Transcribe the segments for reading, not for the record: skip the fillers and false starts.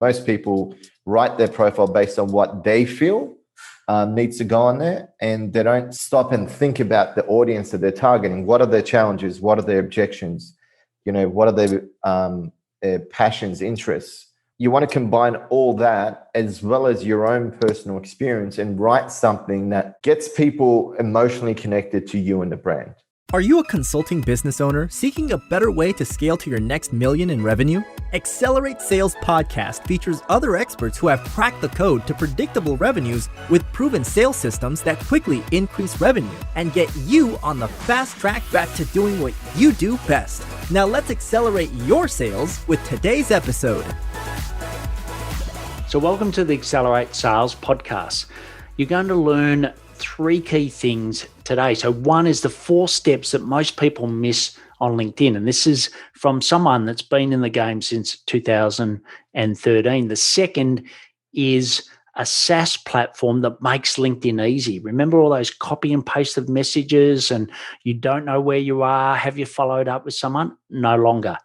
Most people write their profile based on what they feel needs to go on there, and they don't stop and think about the audience that they're targeting. What are their challenges? What are their objections? What are their passions, interests? You want to combine all that as well as your own personal experience and write something that gets people emotionally connected to you and the brand. Are you a consulting business owner seeking a better way to scale to your next million in revenue? Accelerate Sales Podcast features other experts who have cracked the code to predictable revenues with proven sales systems that quickly increase revenue and get you on the fast track back to doing what you do best. Now let's accelerate your sales with today's episode. So welcome to the Accelerate Sales Podcast. You're going to learn 3 key things today. So one is the 4 steps that most people miss on LinkedIn. And this is from someone that's been in the game since 2013. The second is a SaaS platform that makes LinkedIn easy. Remember all those copy and paste of messages and you don't know where you are? Have you followed up with someone? No longer.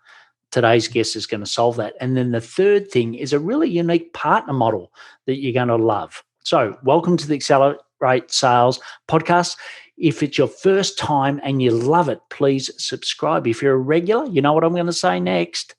Today's guest is going to solve that. And then the third thing is a really unique partner model that you're going to love. So welcome to the Accelerate Sales Podcast. If it's your first time and you love it, please subscribe. If you're a regular, you know what I'm going to say next.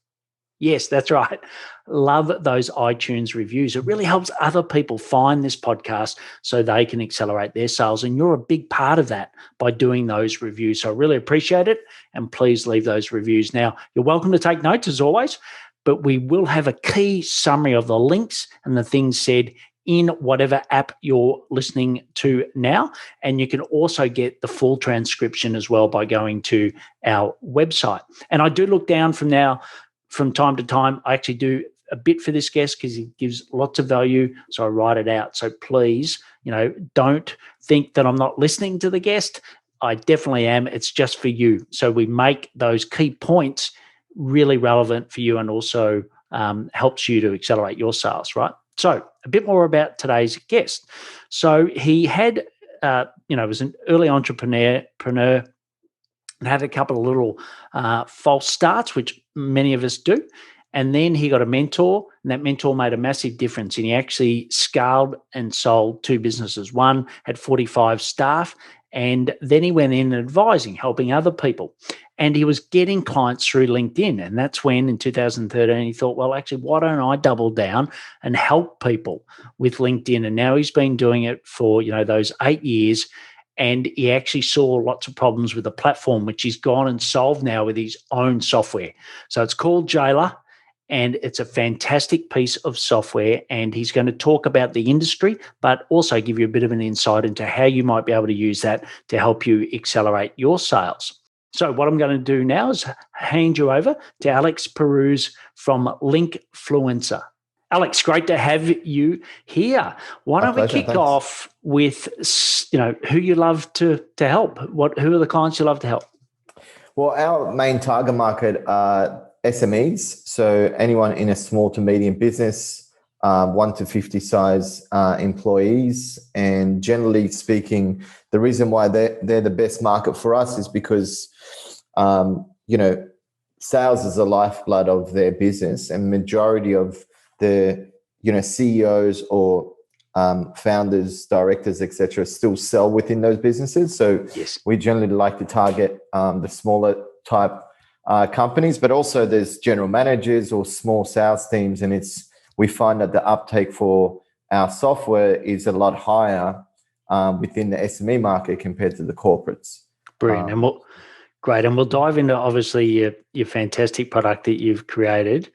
Yes, that's right. Love those iTunes reviews. It really helps other people find this podcast so they can accelerate their sales. And you're a big part of that by doing those reviews. So I really appreciate it. And please leave those reviews. Now, you're welcome to take notes as always, but we will have a key summary of the links and the things said in whatever app you're listening to now. And you can also get the full transcription as well by going to our website. And I do look down from time to time. I actually do a bit for this guest because he gives lots of value. So I write it out. So please, don't think that I'm not listening to the guest. I definitely am. It's just for you. So we make those key points really relevant for you and also helps you to accelerate your sales, right? So a bit more about today's guest. So he had, was an early entrepreneur and had a couple of little false starts, which many of us do. And then he got a mentor, and that mentor made a massive difference. And he actually scaled and sold 2 businesses. One had 45 staff, and then he went in advising, helping other people. And he was getting clients through LinkedIn. And that's when in 2013, he thought, well, actually, why don't I double down and help people with LinkedIn? And now he's been doing it for, those 8 years. And he actually saw lots of problems with the platform, which he's gone and solved now with his own software. So it's called Jailer, and it's a fantastic piece of software. And he's going to talk about the industry, but also give you a bit of an insight into how you might be able to use that to help you accelerate your sales. So what I'm going to do now is hand you over to Alex Pirouz from Linkfluencer. Alex, great to have you here. Why don't we kick off with, who you love to help? Who are the clients you love to help? Well, our main target market are SMEs, so anyone in a small to medium business, 1 to 50 size employees. And generally speaking, the reason why they're the best market for us is because, sales is the lifeblood of their business, and majority of the CEOs or founders, directors, etc., still sell within those businesses. So yes, we generally like to target the smaller type companies, but also there's general managers or small sales teams, and we find that the uptake for our software is a lot higher within the SME market compared to the corporates. Brilliant. And we'll dive into obviously your fantastic product that you've created.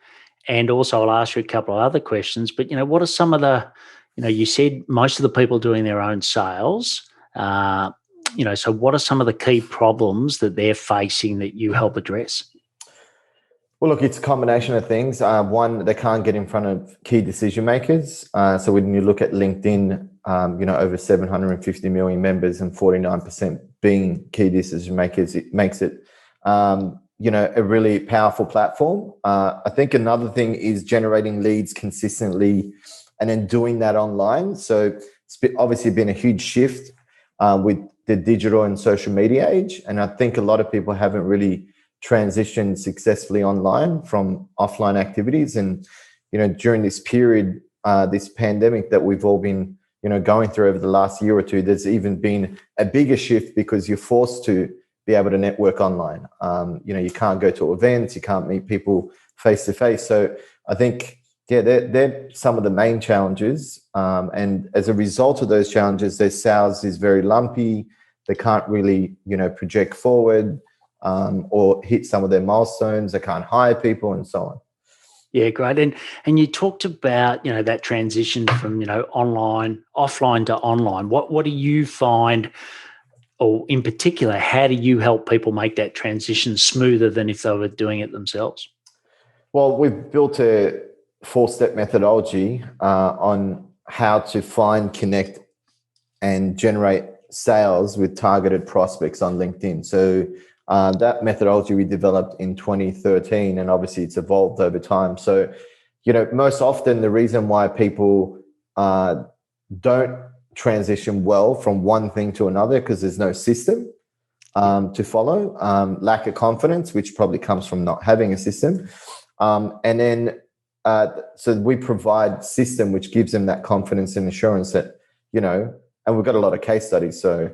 And also I'll ask you a couple of other questions, but what are some of the, you said most of the people doing their own sales, so what are some of the key problems that they're facing that you help address? Well, look, it's a combination of things. One, they can't get in front of key decision makers. So when you look at LinkedIn, over 750 million members and 49% being key decision makers, it makes it a really powerful platform. I think another thing is generating leads consistently and then doing that online. So it's obviously been a huge shift with the digital and social media age. And I think a lot of people haven't really transitioned successfully online from offline activities. And, during this period, this pandemic that we've all been, going through over the last year or two, there's even been a bigger shift because you're forced to be able to network online. You can't go to events, you can't meet people face to face. So I think, they're some of the main challenges. And as a result of those challenges, their sales is very lumpy. They can't really, project forward or hit some of their milestones. They can't hire people and so on. Yeah, great. And you talked about, that transition from, offline to online. What do you find, or in particular, how do you help people make that transition smoother than if they were doing it themselves? Well, we've built a 4-step methodology on how to find, connect, and generate sales with targeted prospects on LinkedIn. So that methodology we developed in 2013, and obviously it's evolved over time. So, most often the reason why people don't transition well from one thing to another because there's no system to follow, lack of confidence, which probably comes from not having a system. And then, so we provide system which gives them that confidence and assurance that, and we've got a lot of case studies. So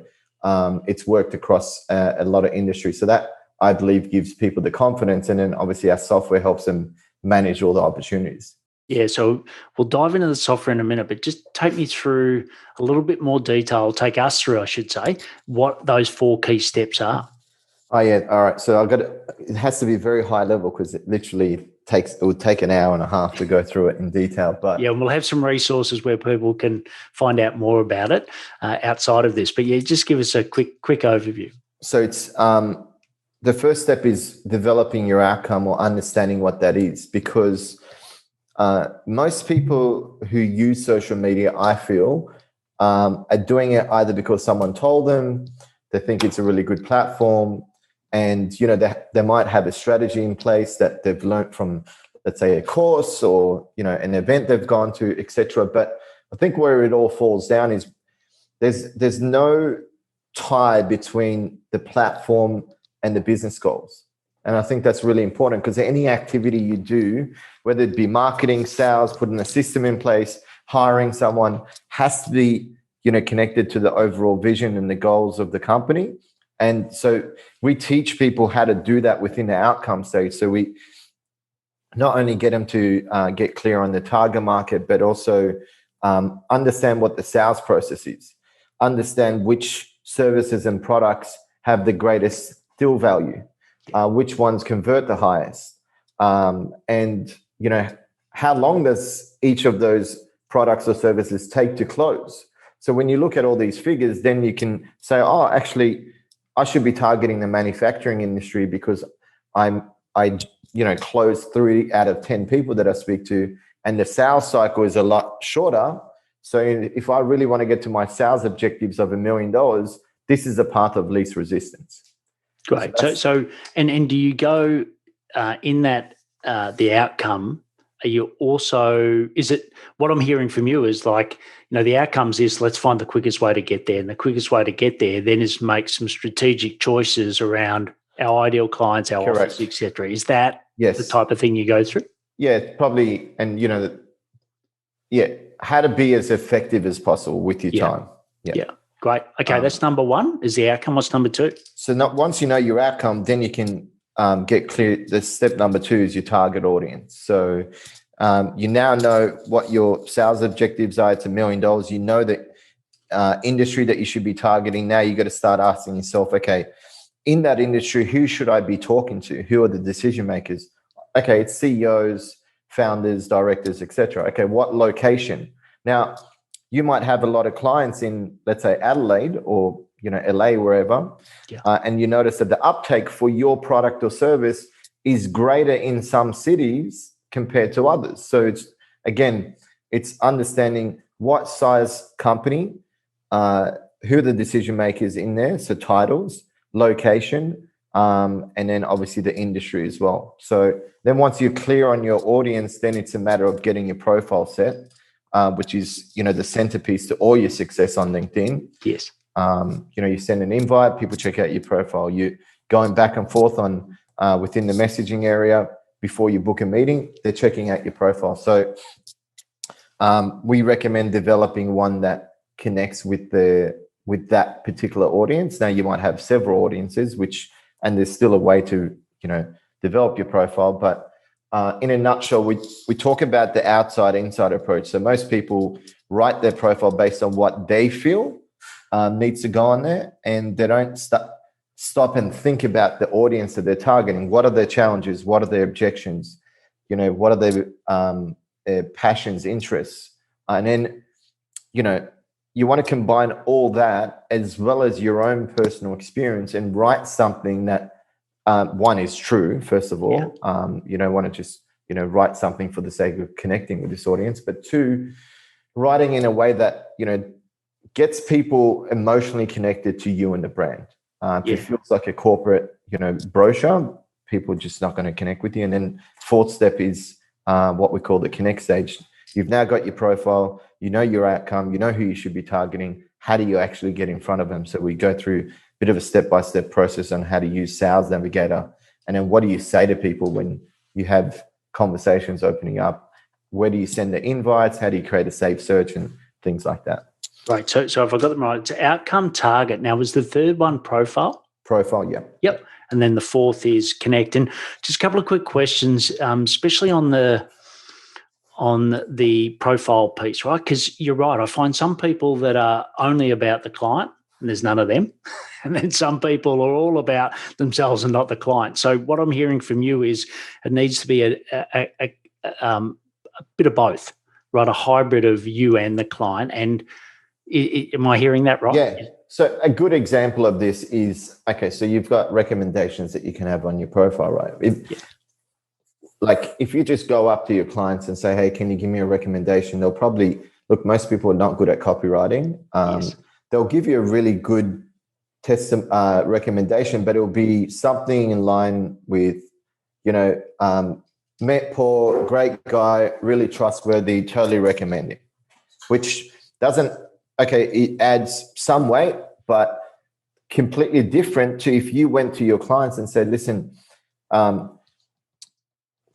it's worked across a lot of industries. So that, I believe, gives people the confidence. And then obviously our software helps them manage all the opportunities. Yeah, so we'll dive into the software in a minute, but just take me through a little bit more detail, take us through, I should say, what those 4 key steps are. Oh, yeah. All right. So it has to be very high level because it literally would take an hour and a half to go through it in detail. But yeah, we'll have some resources where people can find out more about it outside of this. But yeah, just give us a quick overview. So it's the first step is developing your outcome or understanding what that is, because most people who use social media, I feel, are doing it either because someone told them, they think it's a really good platform, and they might have a strategy in place that they've learned from, let's say, a course or an event they've gone to, etc. But I think where it all falls down is there's no tie between the platform and the business goals. And I think that's really important, because any activity you do, whether it be marketing, sales, putting a system in place, hiring someone, has to be, connected to the overall vision and the goals of the company. And so we teach people how to do that within the outcome stage. So we not only get them to get clear on the target market, but also understand what the sales process is, understand which services and products have the greatest deal value, which ones convert the highest, and how long does each of those products or services take to close. So when you look at all these figures, then you can say, oh, actually, I should be targeting the manufacturing industry because I close 3 out of 10 people that I speak to, and the sales cycle is a lot shorter. So if I really want to get to my sales objectives of $1 million, this is the path of least resistance. Great. So do you go in that the outcome? Are you also, is it, what I'm hearing from you is like, the outcomes is let's find the quickest way to get there. And the quickest way to get there then is make some strategic choices around our ideal clients, our offers, et cetera. Is that the type of thing you go through? Yeah, probably. And, how to be as effective as possible with your time. Yeah. Great. Okay, that's number 1 is the outcome. What's number 2? So once you know your outcome, then you can get clear. The step number 2 is your target audience. So you now know what your sales objectives are. It's $1 million. You know the industry that you should be targeting. Now you got to start asking yourself, okay, in that industry, who should I be talking to? Who are the decision makers? Okay, it's CEOs, founders, directors, etc. Okay, what location? Now, you might have a lot of clients in, let's say, Adelaide or LA, wherever, and you notice that the uptake for your product or service is greater in some cities compared to others. So it's understanding what size company, who are the decision makers in there, so titles, location, and then obviously the industry as well. So then once you're clear on your audience, then it's a matter of getting your profile set, which is, the centerpiece to all your success on LinkedIn. Yes. You send an invite, people check out your profile. You going back and forth on within the messaging area, before you book a meeting, they're checking out your profile. So we recommend developing one that connects with that particular audience. Now you might have several audiences, and there's still a way to, develop your profile. But in a nutshell, we talk about the outside-inside approach. So most people write their profile based on what they feel needs to go on there, and they don't stop and think about the audience that they're targeting. What are their challenges? What are their objections? What are their passions, interests? And then, you want to combine all that as well as your own personal experience and write something that, one, is true, first of all. Yeah. You don't want to just, write something for the sake of connecting with this audience, but two, writing in a way that, gets people emotionally connected to you and the brand. If it feels like a corporate, brochure, people are just not going to connect with you. And then fourth step is what we call the connect stage. You've now got your profile, your outcome, who you should be targeting. How do you actually get in front of them? So we go through a bit of a step-by-step process on how to use Sales Navigator. And then what do you say to people when you have conversations opening up? Where do you send the invites? How do you create a safe search and things like that? Right. So if I got them right, it's outcome, target. Now, was the third one profile? Profile, yeah. Yep. And then the fourth is connect. And just a couple of quick questions, especially on the profile piece, right? Because you're right. I find some people that are only about the client, and there's none of them. And then some people are all about themselves and not the client. So what I'm hearing from you is it needs to be a bit of both, right? A hybrid of you and the client. And am I hearing that right? Yeah. So a good example of this is, so you've got recommendations that you can have on your profile, right? Like if you just go up to your clients and say, hey, can you give me a recommendation? They'll probably, most people are not good at copywriting. They'll give you a really good recommendation, but it'll be something in line with, met Paul, great guy, really trustworthy, totally recommend it, which doesn't, it adds some weight, but completely different to if you went to your clients and said, listen,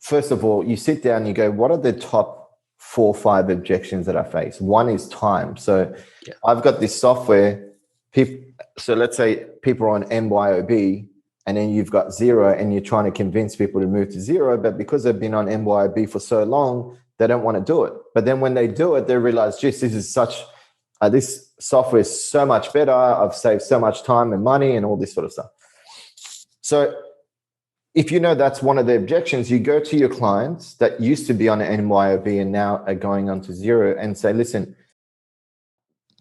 first of all, you sit down and you go, what are the top 4 or 5 objections that I face? One is time. So I've got this software. So let's say people are on MYOB and then you've got Xero and you're trying to convince people to move to Xero, but because they've been on MYOB for so long, they don't want to do it. But then when they do it, they realize, geez, this software is so much better. I've saved so much time and money and all this sort of stuff. So if that's one of the objections, you go to your clients that used to be on MYOB and now are going on to Xero and say, listen,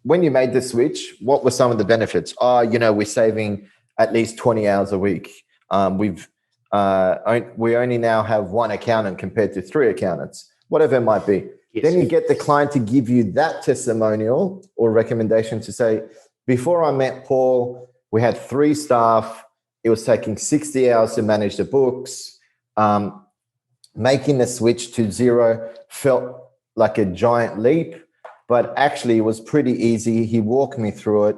when you made the switch, what were some of the benefits? We're saving at least 20 hours a week. We only now have 1 accountant compared to 3 accountants, whatever it might be. Yes. Then you get the client to give you that testimonial or recommendation to say, before I met Paul, we had 3 staff. It was taking 60 hours to manage the books. Making the switch to Xero felt like a giant leap, but actually it was pretty easy. He walked me through it.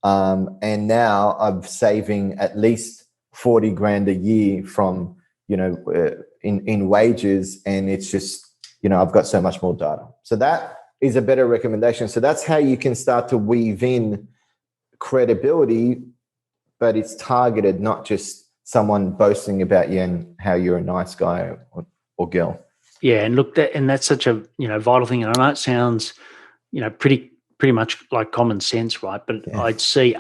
And now I'm saving at least 40 grand a year from, in wages. And it's just, I've got so much more data. So that is a better recommendation. So that's how you can start to weave in credibility, but it's targeted, not just someone boasting about you and how you're a nice guy or girl. Yeah. And look, that's such a, vital thing. And I know it sounds, pretty much like common sense, right? But I'd see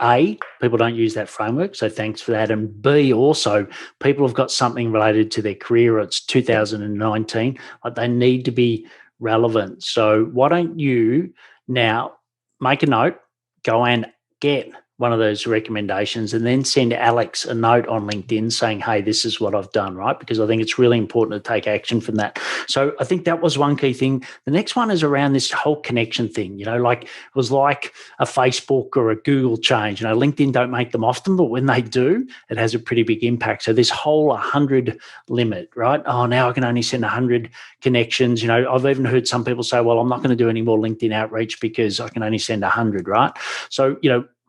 people don't use that framework. So thanks for that. And B, also people have got something related to their career. It's 2019. Like they need to be relevant. So why don't you now make a note, go and get one of those recommendations and then send Alex a note on LinkedIn saying, hey, this is what I've done, right? Because I think it's really important to take action from that. So I think that was one key thing. The next one is around this whole connection thing, like it was like a Facebook or a Google change. LinkedIn don't make them often, but when they do, it has a pretty big impact. So this whole 100 limit, right? Oh, now I can only send 100 connections. I've even heard some people say, well, I'm not going to do any more LinkedIn outreach because I can only send 100, right? So,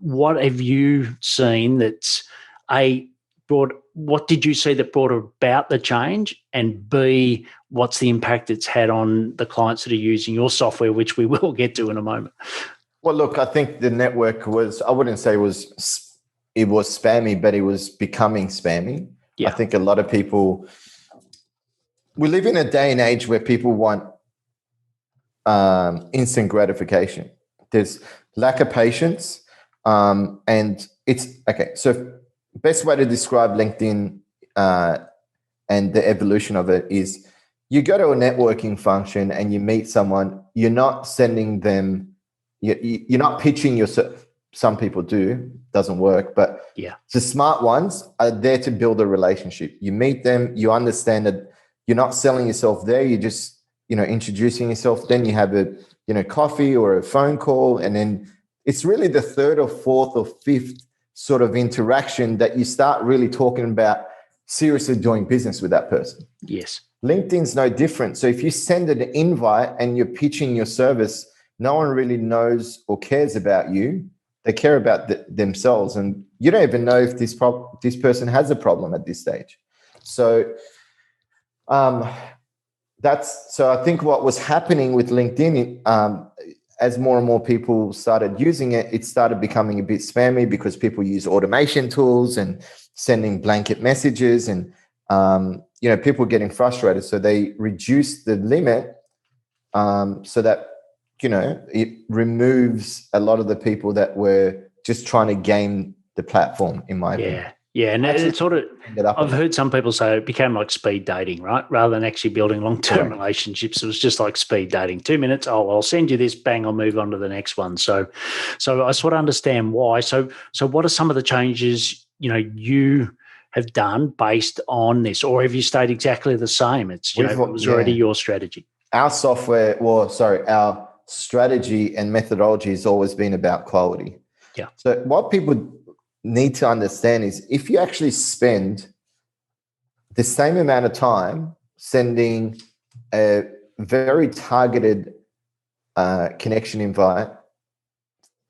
what have you seen that's would what did you see that brought about the change? And B, what's the impact it's had on the clients that are using your software, which we will get to in a moment? Well, look, I think the network I wouldn't say it was spammy, but it was becoming spammy. Yeah. I think a lot of people, we live in a day and age where people want instant gratification. There's lack of patience. And it's, okay, so best way to describe LinkedIn and the evolution of it is you go to a networking function and you meet someone, you're not sending them, you're not pitching yourself. Some people do, doesn't work, but the smart ones are there to build a relationship. You meet them, you understand that you're not selling yourself there, you're just, introducing yourself. Then you have a, coffee or a phone call, and then it's really the third or fourth or fifth sort of interaction that you start really talking about seriously doing business with that person. Yes. LinkedIn's no different. So if you send an invite and you're pitching your service, no one really knows or cares about you. They care about themselves, and you don't even know if this person has a problem at this stage. So I think what was happening with LinkedIn, as more and more people started using it, it started becoming a bit spammy because people use automation tools and sending blanket messages, and people getting frustrated. So they reduced the limit so that it removes a lot of the people that were just trying to game the platform, in my opinion. Yeah, and it sort of, I've heard some people say it became like speed dating, right? Rather than actually building long-term relationships, it was just like speed dating. 2 minutes, I'll send you this, bang, I'll move on to the next one. So I sort of understand why. So what are some of the changes, you have done based on this, or have you stayed exactly the same? It was already your strategy. Our our strategy and methodology has always been about quality. Yeah. So what people need to understand is if you actually spend the same amount of time sending a very targeted connection invite,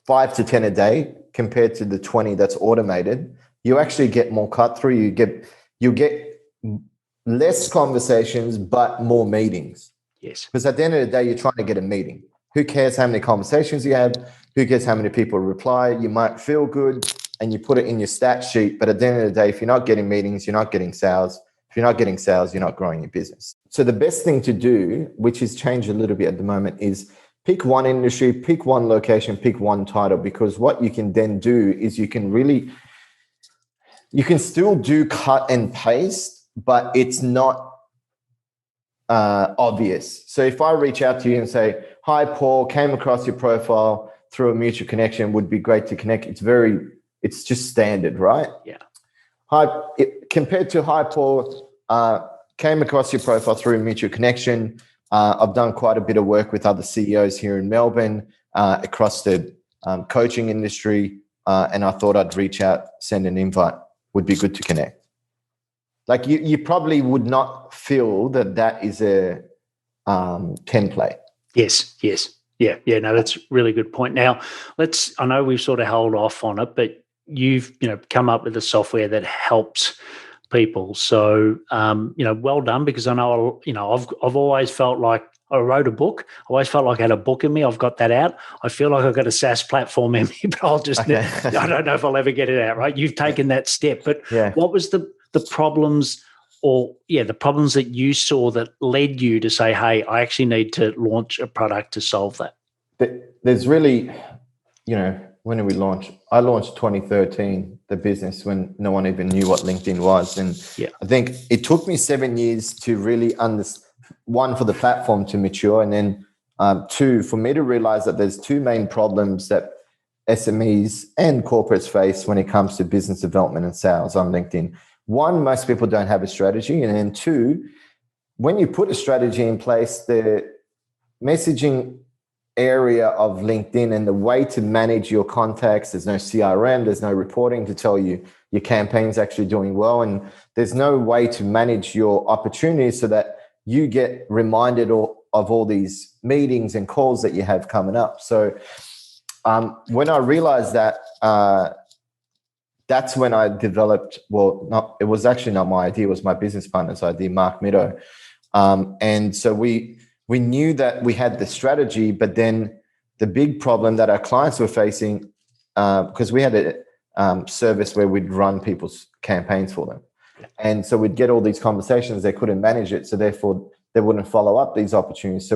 5 to 10 a day compared to the 20 that's automated, you actually get more cut through. You get less conversations, but more meetings. Yes. Because at the end of the day, you're trying to get a meeting. Who cares how many conversations you have? Who cares how many people reply? You might feel good and you put it in your stat sheet. But at the end of the day, if you're not getting meetings, you're not getting sales. If you're not getting sales, you're not growing your business. So the best thing to do, which has changed a little bit at the moment, is pick one industry, pick one location, pick one title, because what you can then do is you can still do cut and paste, but it's not obvious. So if I reach out to you and say, "Hi, Paul, came across your profile through a mutual connection, would be great to connect." It's just standard, right? Yeah. Compared to, "Hi, Paul, came across your profile through a mutual connection. I've done quite a bit of work with other CEOs here in Melbourne across the coaching industry, and I thought I'd reach out, send an invite. Would be good to connect." Like you probably would not feel that is a template. Yes. Yeah. No, that's a really good point. Now, I know we've sort of held off on it, but you've, come up with a software that helps people. So, well done, because I know, I've always felt like I wrote a book. I always felt like I had a book in me. I've got that out. I feel like I've got a SaaS platform in me, but I don't know if I'll ever get it out, right? You've taken that step, but what was the problems the problems that you saw that led you to say, "Hey, I actually need to launch a product to solve that"? There's really, when did we launch? I launched 2013, the business, when no one even knew what LinkedIn was. And I think it took me 7 years to really understand, one, for the platform to mature, and then two, for me to realize that there's two main problems that SMEs and corporates face when it comes to business development and sales on LinkedIn. One, most people don't have a strategy. And then two, when you put a strategy in place, the messaging area of LinkedIn and the way to manage your contacts, there's no CRM, there's no reporting to tell you your campaign's actually doing well, and there's no way to manage your opportunities so that you get reminded of all these meetings and calls that you have coming up. So when I realized that that's when I developed, it was actually not my idea, it was my business partner's idea, Mark Middo. And so we knew that we had the strategy, but then the big problem that our clients were facing, because we had a service where we'd run people's campaigns for them. And so we'd get all these conversations, they couldn't manage it. So therefore they wouldn't follow up these opportunities. So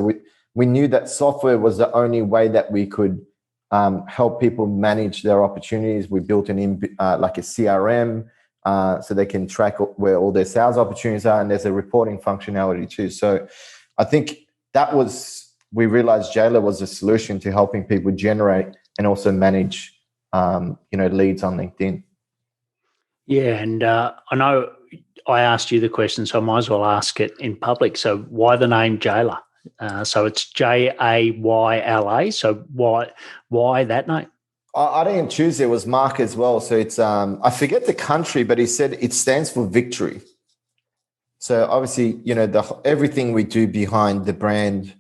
we knew that software was the only way that we could help people manage their opportunities. We built like a CRM, so they can track where all their sales opportunities are, and there's a reporting functionality too. So I think we realized Jayla was a solution to helping people generate and also manage, leads on LinkedIn. Yeah, and I know I asked you the question, so I might as well ask it in public. So why the name Jayla? So it's Jayla. So why that name? I didn't choose it. It was Mark as well. So it's I forget the country, but he said it stands for victory. So obviously, everything we do behind the brand.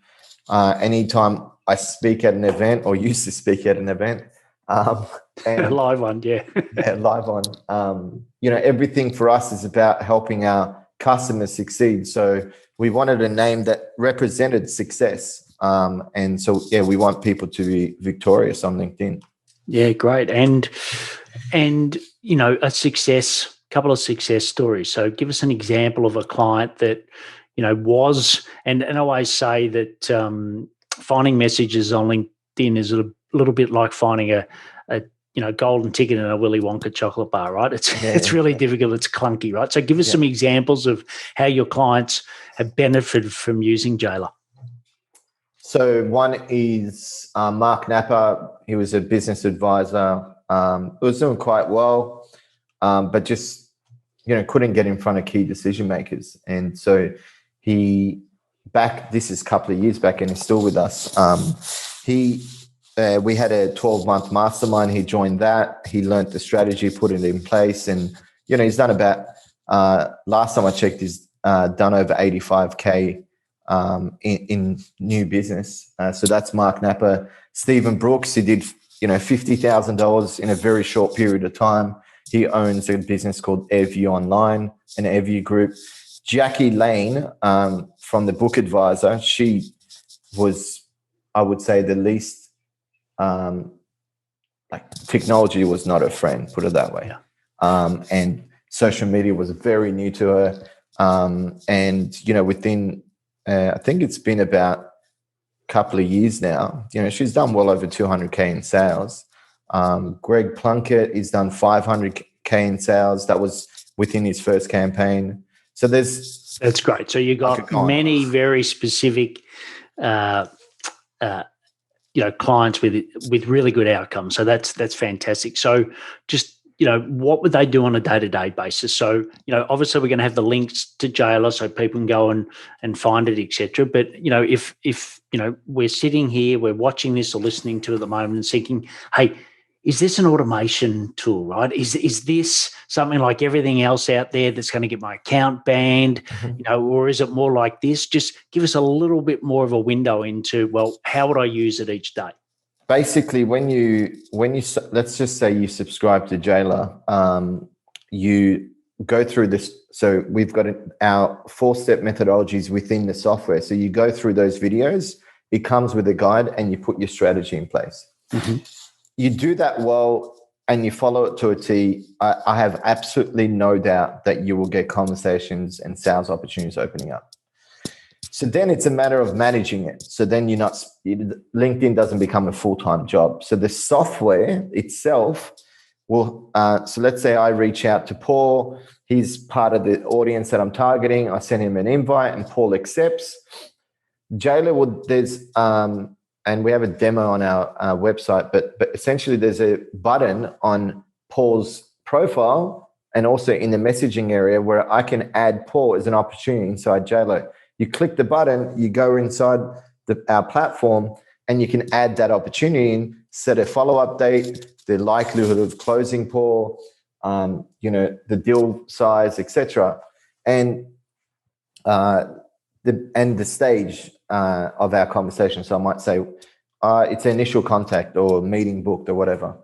Anytime I speak at an event or used to speak at an event, and live one, yeah, live one. Everything for us is about helping our customers succeed. So we wanted a name that represented success. And so, we want people to be victorious on LinkedIn. Yeah, great. And a couple of success stories. So give us an example of a client that, was, and I always say that finding messages on LinkedIn is a little bit like finding a golden ticket in a Willy Wonka chocolate bar, right? It's really difficult. It's clunky, right? So give us some examples of how your clients have benefited from using Jayla. So one is Mark Napper. He was a business advisor. Was doing quite well, but just, couldn't get in front of key decision makers. And so this is a couple of years back and he's still with us. We had a 12-month mastermind. He joined that. He learned the strategy, put it in place. And, he's done about, last time I checked, he's done over 85K in new business. So that's Mark Napper. Stephen Brooks, he did, $50,000 in a very short period of time. He owns a business called Airview Online, an Airview group. Jackie Lane from the Book Advisor, she was, I would say, the least, technology was not her friend, put it that way. And social media was very new to her. And, within, I think it's been about a couple of years now, she's done well over 200K in sales. Greg Plunkett, he's done 500K in sales. That was within his first campaign. So that's great. So you got many very specific, clients with really good outcomes. So that's fantastic. So just, what would they do on a day-to-day basis? So, obviously we're going to have the links to Jayla so people can go and find it, etc. But, if we're sitting here, we're watching this or listening to it at the moment and thinking, hey, is this an automation tool, right? Is this something like everything else out there that's going to get my account banned, or is it more like this? Just give us a little bit more of a window into, well, how would I use it each day? Basically, when you let's just say you subscribe to Jayla, you go through this. So we've got our 4-step methodologies within the software. So you go through those videos. It comes with a guide, and you put your strategy in place. Mm-hmm. You do that well, and you follow it to a T. I have absolutely no doubt that you will get conversations and sales opportunities opening up. So then it's a matter of managing it. So then LinkedIn doesn't become a full-time job. So the software itself will, so let's say I reach out to Paul. He's part of the audience that I'm targeting. I send him an invite and Paul accepts. Jayla and we have a demo on our website, but essentially there's a button on Paul's profile and also in the messaging area where I can add Paul as an opportunity inside Jayla. You click the button, you go inside our platform, and you can add that opportunity in, set a follow-up date, the likelihood of closing Paul, the deal size, etc., and the stage of our conversation. So I might say it's an initial contact or meeting booked or whatever.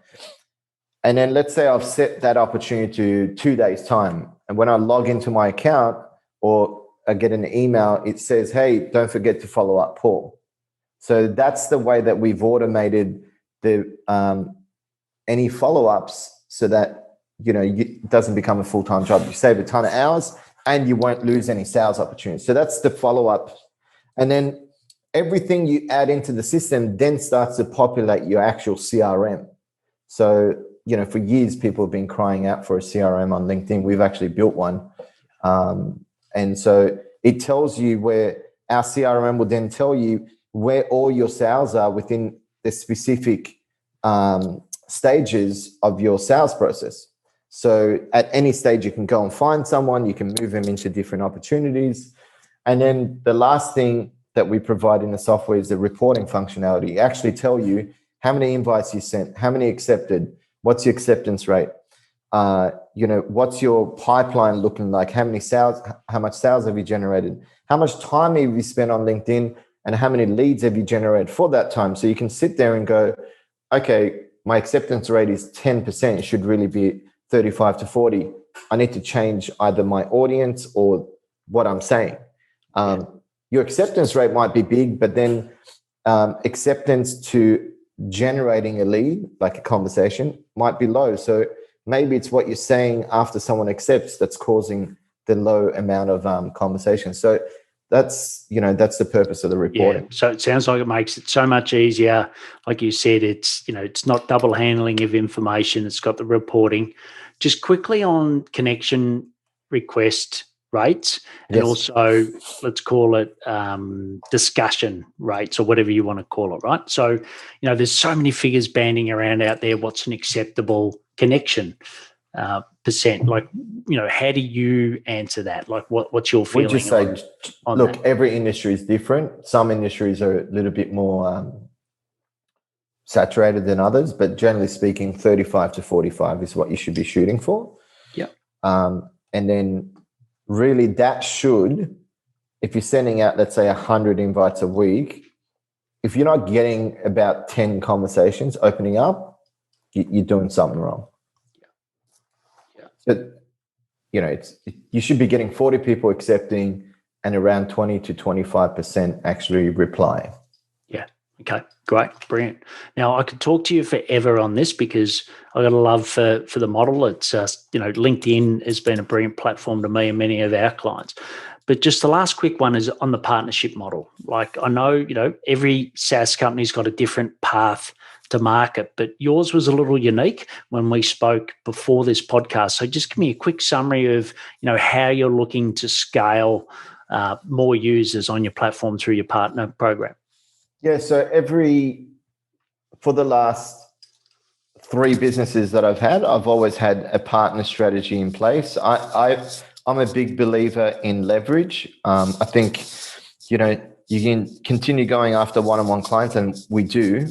And then let's say I've set that opportunity to 2 days time. And when I log into my account or I get an email, it says, hey, don't forget to follow up Paul. So that's the way that we've automated the any follow-ups so that, it doesn't become a full-time job. You save a ton of hours and you won't lose any sales opportunities. So that's the follow-up. And then everything you add into the system then starts to populate your actual CRM. So, for years, people have been crying out for a CRM on LinkedIn. We've actually built one. And so it tells you where our CRM will then tell you where all your sales are within the specific stages of your sales process. So at any stage, you can go and find someone, you can move them into different opportunities. And then the last thing that we provide in the software is the reporting functionality. Actually tell you how many invites you sent, how many accepted, what's your acceptance rate, what's your pipeline looking like, how much sales have you generated, how much time have you spent on LinkedIn, and how many leads have you generated for that time. So you can sit there and go, okay, my acceptance rate is 10%, it should really be 35 to 40. I need to change either my audience or what I'm saying. Your acceptance rate might be big, but then acceptance to generating a lead, like a conversation, might be low. So maybe it's what you're saying after someone accepts that's causing the low amount of conversation. So that's the purpose of the reporting. Yeah. So it sounds like it makes it so much easier. Like you said, it's not double handling of information. It's got the reporting. Just quickly on connection request rates, and Yes. also let's call it discussion rates, or whatever you want to call it, right? So, there's so many figures banding around out there. What's an acceptable connection percent? Like, how do you answer that? Like, what's your feeling? We just say, on look, that? every industry is different. Some industries are a little bit more saturated than others, but generally speaking, 35 to 45 is what you should be shooting for. Yeah. And then really that should, if you're sending out, let's say 100 invites a week, if you're not getting about 10 conversations opening up, you're doing something wrong. Yeah. So, you should be getting 40 people accepting and around 20 to 25% actually reply. Yeah. Okay. Great. Brilliant. Now, I could talk to you forever on this because I got a love for the model. It's LinkedIn has been a brilliant platform to me and many of our clients. But just the last quick one is on the partnership model. Like, I know, every SaaS company's got a different path to market, but yours was a little unique when we spoke before this podcast. So just give me a quick summary of, how you're looking to scale more users on your platform through your partner program. Yeah, so for the last 3 businesses that I've had, I've always had a partner strategy in place. I'm a big believer in leverage. I think, you can continue going after one-on-one clients, and we do.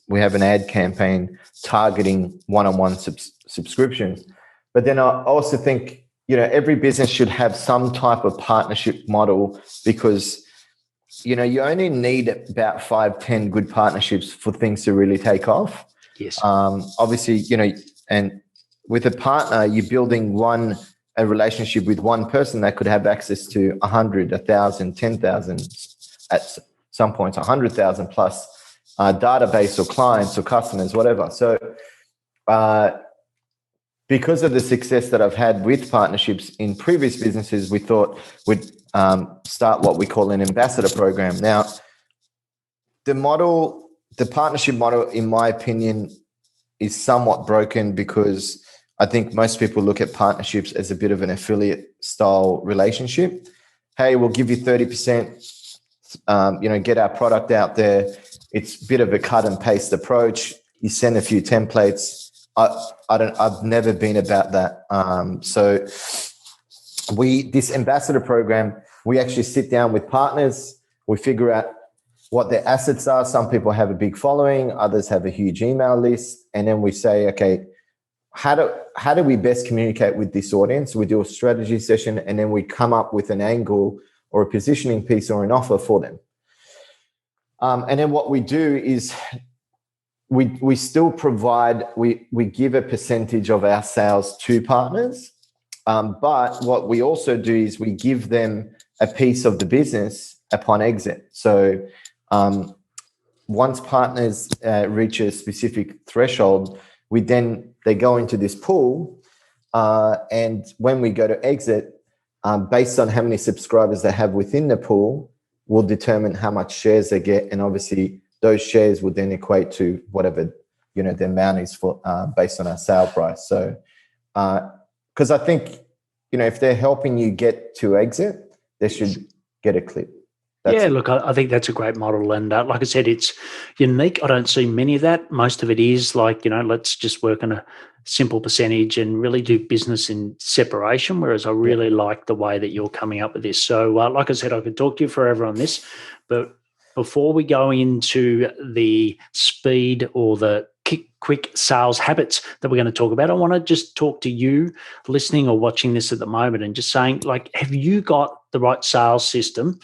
We have an ad campaign targeting one-on-one subscriptions. But then I also think, every business should have some type of partnership model, because you only need about 5-10 good partnerships for things to really take off. Yes. Obviously, and with a partner, you're building a relationship with one person that could have access to 100, 1,000, 10,000, at some points 100,000 plus database or clients or customers, whatever. So because of the success that I've had with partnerships in previous businesses, we thought we'd start what we call an ambassador program. Now, the partnership model, in my opinion, is somewhat broken, because I think most people look at partnerships as a bit of an affiliate style relationship. Hey, we'll give you 30%, get our product out there. It's a bit of a cut and paste approach. You send a few templates. I've never been about that. So this ambassador program, we actually sit down with partners. We figure out what their assets are. Some people have a big following, others have a huge email list. And then we say, okay, how do we best communicate with this audience? We do a strategy session, and then we come up with an angle or a positioning piece or an offer for them. And then what we do is we still provide, we give a percentage of our sales to partners. But what we also do is we give them a piece of the business upon exit. So once partners reach a specific threshold, they go into this pool. And when we go to exit, based on how many subscribers they have within the pool, will determine how much shares they get. And obviously those shares would then equate to whatever, the amount is for based on our sale price. So, because I think, if they're helping you get to exit, they should get a clip. Look, I think that's a great model. And like I said, it's unique. I don't see many of that. Most of it is like, let's just work on a simple percentage and really do business in separation, whereas I really like the way that you're coming up with this. So like I said, I could talk to you forever on this, but before we go into the speed or the quick sales habits that we're going to talk about, I want to just talk to you listening or watching this at the moment and just saying, like, have you got the right sales system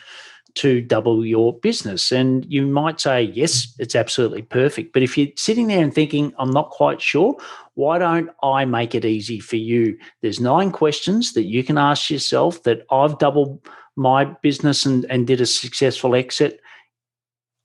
to double your business? And you might say, yes, it's absolutely perfect. But if you're sitting there and thinking, I'm not quite sure, why don't I make it easy for you? There's 9 questions that you can ask yourself that I've doubled my business and did a successful exit.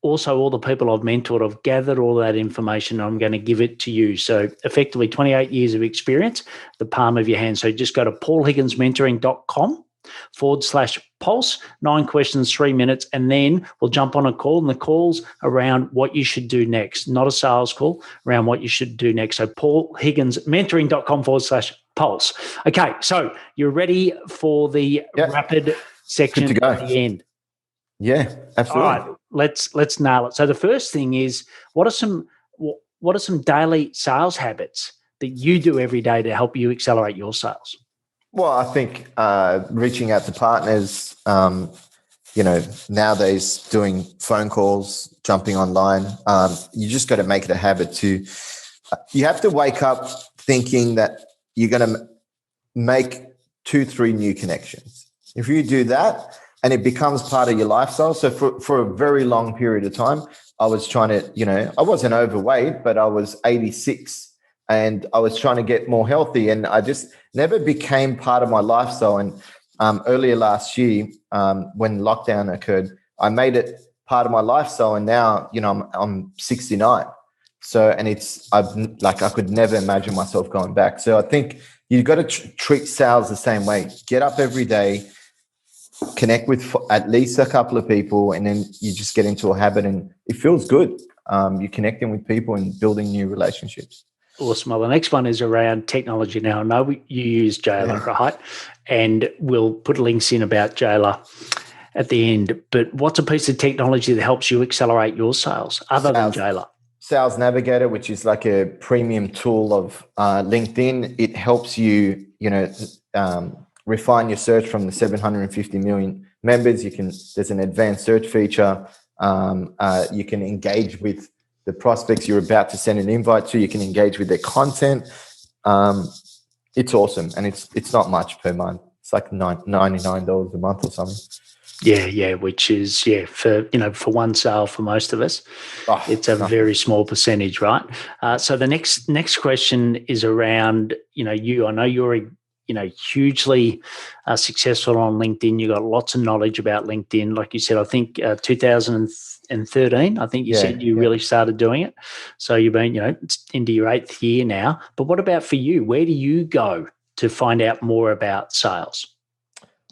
Also, all the people I've mentored, I've gathered all that information. I'm going to give it to you. So effectively 28 years of experience, the palm of your hand. So just go to paulhigginsmentoring.com/pulse, 9 questions, 3 minutes, and then we'll jump on a call. And the call's around what you should do next, not a sales call, around what you should do next. So paulhigginsmentoring.com/pulse. Okay, so you're ready for the rapid section at the end. Yeah, absolutely. All right, let's nail it. So the first thing is, what are some daily sales habits that you do every day to help you accelerate your sales? Well, I think reaching out to partners, nowadays doing phone calls, jumping online, you just got to make it a habit you have to wake up thinking that you're going to make 2-3 new connections. If you do that, and it becomes part of your lifestyle. So for a very long period of time, I was trying to, I wasn't overweight, but I was 86 and I was trying to get more healthy, and I just never became part of my lifestyle. And earlier last year, when lockdown occurred, I made it part of my lifestyle, and now, I'm 69. So, and I could never imagine myself going back. So I think you've got to treat sales the same way. Get up every day, connect with at least a couple of people, and then you just get into a habit and it feels good. You're connecting with people and building new relationships. Awesome. Well, the next one is around technology. Now, I know you use Jailer, right? And we'll put links in about Jailer at the end. But what's a piece of technology that helps you accelerate your sales other than Jailer? Sales Navigator, which is like a premium tool of LinkedIn. It helps you, refine your search from the 750 million members. There's an advanced search feature. You can engage with the prospects you're about to send an invite to. You can engage with their content. It's awesome, and it's not much per month. It's like $99 a month or something. Yeah, which is for one sale for most of us, it's a very small percentage, right? So the next question is around you. I know you're hugely successful on LinkedIn. You got lots of knowledge about LinkedIn. Like you said, I think 2013, I think you said you really started doing it. So you've been, it's into your 8th year now. But what about for you? Where do you go to find out more about sales?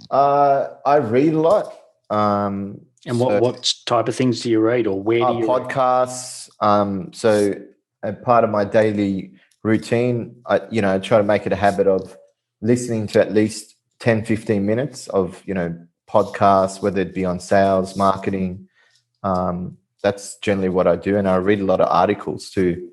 I read a lot. And what type of things do you read, or where do you podcasts? So a part of my daily routine, I try to make it a habit of listening to at least 10, 15 minutes of, podcasts, whether it be on sales, marketing. That's generally what I do. And I read a lot of articles too.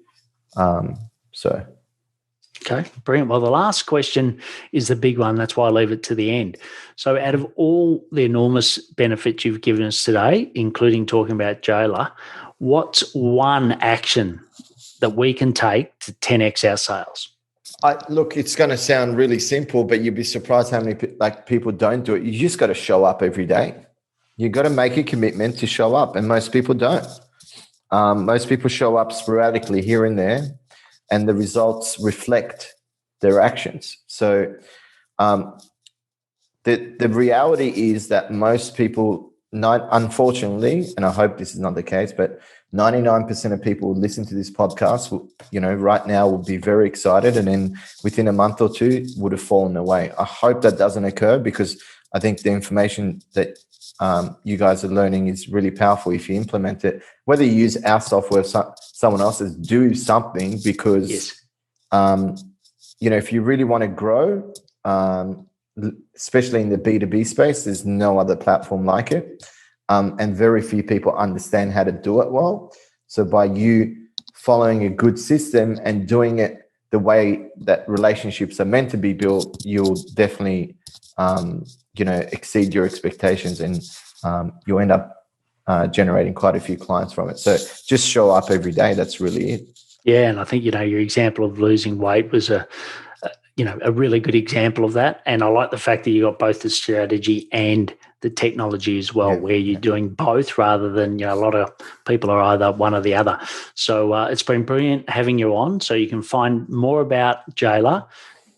Okay, brilliant. Well, the last question is the big one. That's why I leave it to the end. So out of all the enormous benefits you've given us today, including talking about Jailer, what's one action that we can take to 10x our sales? Look, it's going to sound really simple, but you'd be surprised how many people don't do it. You just got to show up every day. You got to make a commitment to show up, and most people don't. Most people show up sporadically here and there, and the results reflect their actions. So the reality is that most people, unfortunately, and I hope this is not the case, but 99% of people who listen to this podcast, right now will be very excited, and then within a month or two would have fallen away. I hope that doesn't occur, because I think the information that you guys are learning is really powerful if you implement it. Whether you use our software or someone else's, do something, because Yes. If you really want to grow, especially in the B2B space, there's no other platform like it. And very few people understand how to do it well. So by you following a good system and doing it the way that relationships are meant to be built, you'll definitely, exceed your expectations, and you'll end up generating quite a few clients from it. So just show up every day. That's really it. Yeah, and I think, your example of losing weight was a really good example of that. And I like the fact that you got both the strategy and the technology as well, where you're doing both rather than, a lot of people are either one or the other. So it's been brilliant having you on. So you can find more about Jayla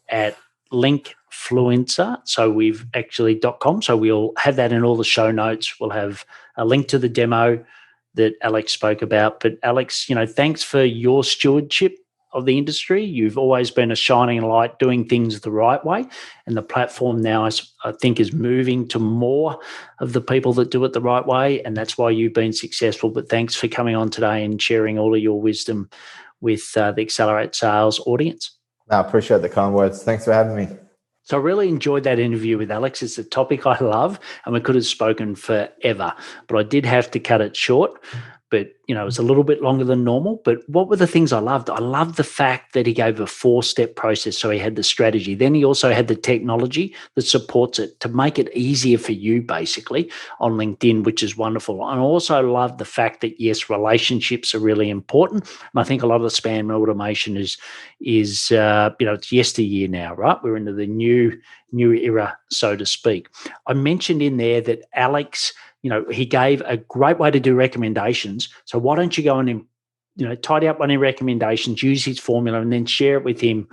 at Linkfluencer. So we've actually .com. So we'll have that in all the show notes. We'll have a link to the demo that Alex spoke about. But Alex, thanks for your stewardship of the industry. You've always been a shining light, doing things the right way. And the platform now, I think, is moving to more of the people that do it the right way. And that's why you've been successful. But thanks for coming on today and sharing all of your wisdom with the Accelerate Sales audience. I appreciate the kind words. Thanks for having me. So I really enjoyed that interview with Alex. It's a topic I love, and we could have spoken forever, but I did have to cut it short. But, it was a little bit longer than normal. But what were the things I loved? I loved the fact that he gave a 4-step process. So he had the strategy. Then he also had the technology that supports it to make it easier for you, basically, on LinkedIn, which is wonderful. And I also loved the fact that, yes, relationships are really important. And I think a lot of the spam automation is it's yesteryear now, right? We're into the new era, so to speak. I mentioned in there that Alex, he gave a great way to do recommendations. So why don't you go and, tidy up on your recommendations, use his formula, and then share it with him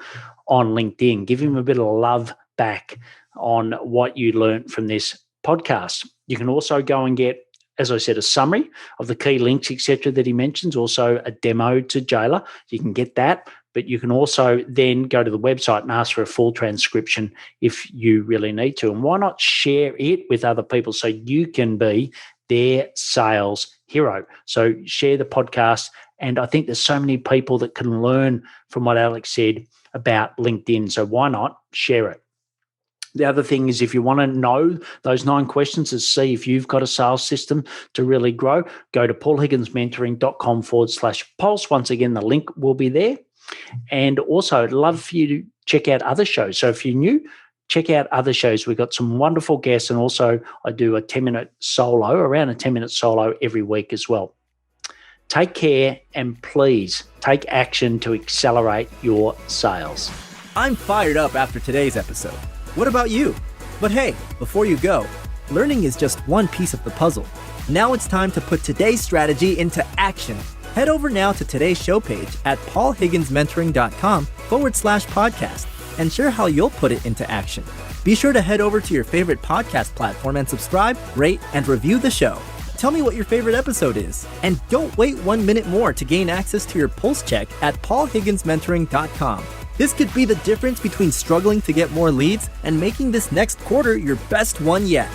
on LinkedIn. Give him a bit of love back on what you learned from this podcast. You can also go and get, as I said, a summary of the key links, etc., that he mentions, also a demo to Jayla. You can get that. But you can also then go to the website and ask for a full transcription if you really need to. And why not share it with other people so you can be their sales hero? So share the podcast. And I think there's so many people that can learn from what Alex said about LinkedIn. So why not share it? The other thing is, if you want to know those 9 questions to see if you've got a sales system to really grow, go to paulhigginsmentoring.com/pulse. Once again, the link will be there. And also, I'd love for you to check out other shows. So if you're new, check out other shows. We've got some wonderful guests, and also I do a 10-minute solo, around a 10-minute solo every week as well. Take care, and please take action to accelerate your sales. I'm fired up after today's episode. What about you? But hey, before you go, learning is just one piece of the puzzle. Now it's time to put today's strategy into action. Head over now to today's show page at paulhigginsmentoring.com/podcast and share how you'll put it into action. Be sure to head over to your favorite podcast platform and subscribe, rate, and review the show. Tell me what your favorite episode is. And don't wait 1 minute more to gain access to your pulse check at paulhigginsmentoring.com. This could be the difference between struggling to get more leads and making this next quarter your best one yet.